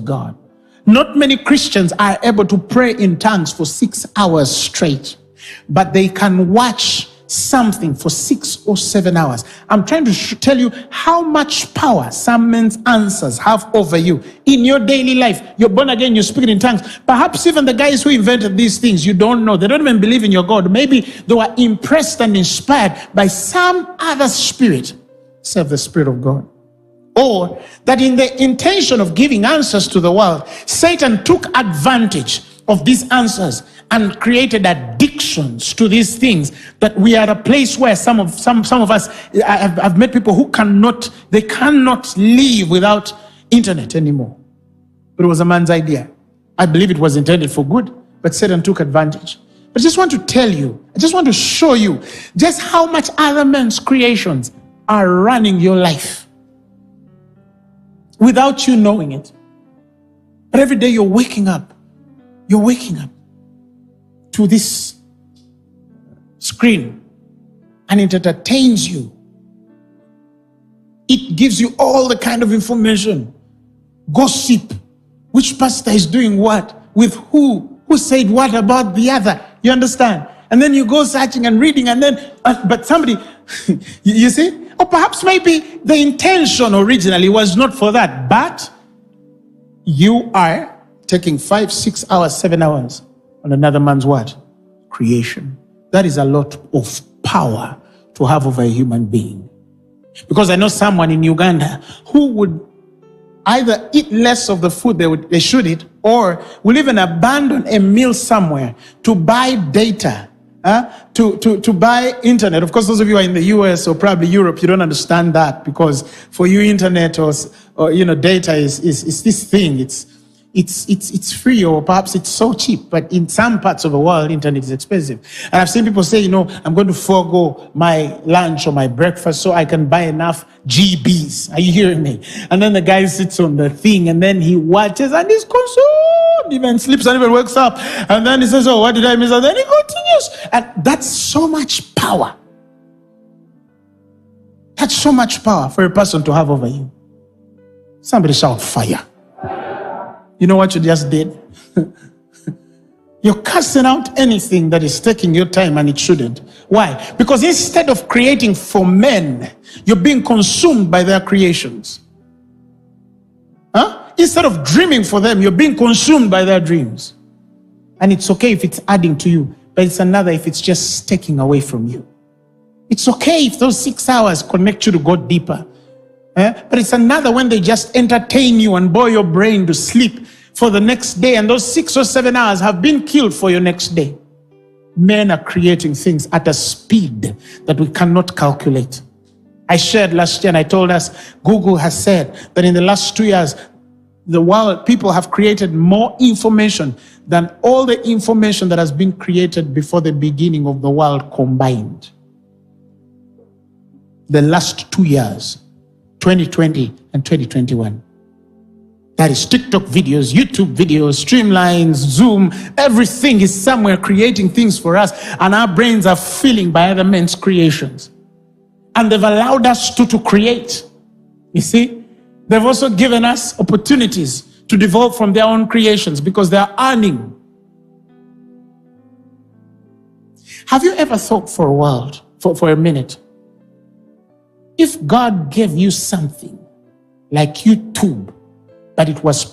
God. Not many Christians are able to pray in tongues for 6 hours straight, but they can watch something for 6 or 7 hours. I'm trying to tell you how much power some men's answers have over you in your daily life. You're born again, you're speaking in tongues. Perhaps even the guys who invented these things, you don't know. They don't even believe in your God. Maybe they were impressed and inspired by some other spirit, except the Spirit of God. Or that in the intention of giving answers to the world, Satan took advantage of these answers and created addictions to these things, that we are at a place where some of us, I've met people who cannot live without internet anymore. But it was a man's idea. I believe it was intended for good, but Satan took advantage. But I just want to tell you, I just want to show you just how much other men's creations are running your life without you knowing it. But every day you're waking up to this screen, and it entertains you. It gives you all the kind of information, gossip, which pastor is doing what, with who said what about the other. You understand? And then you go searching and reading, and then, but somebody, you see? Or perhaps maybe the intention originally was not for that, but you are taking 5, 6 hours, 7 hours on another man's what? Creation. That is a lot of power to have over a human being. Because I know someone in Uganda who would either eat less of the food they should eat, or will even abandon a meal somewhere to buy data, to buy internet. Of course, those of you who are in the US or probably Europe, you don't understand that, because for you, internet or data is this thing. It's free, or perhaps it's so cheap, but in some parts of the world, internet is expensive. And I've seen people say, I'm going to forego my lunch or my breakfast so I can buy enough GBs. Are you hearing me? And then the guy sits on the thing, and then he watches, and he's consumed, even sleeps and even wakes up. And then he says, oh, what did I miss? And then he continues. And that's so much power. That's so much power for a person to have over you. Somebody shout fire. You know what you just did? You're casting out anything that is taking your time, and it shouldn't. Why? Because instead of creating for men, you're being consumed by their creations. Instead of dreaming for them, you're being consumed by their dreams. And it's okay if it's adding to you, but it's another if it's just taking away from you. It's okay if those 6 hours connect you to go deeper. But it's another when they just entertain you and bore your brain to sleep for the next day, and those 6 or 7 hours have been killed for your next day. Men are creating things at a speed that we cannot calculate. I shared last year, and I told us Google has said that in the last 2 years, the world, people have created more information than all the information that has been created before the beginning of the world combined. The last 2 years. 2020 and 2021. That is TikTok videos, YouTube videos, Streamlines, Zoom, everything is somewhere creating things for us, and our brains are filling by other men's creations. And they've allowed us to create. You see? They've also given us opportunities to develop from their own creations because they are earning. Have you ever thought for a while, for a minute, if God gave you something like YouTube, but it was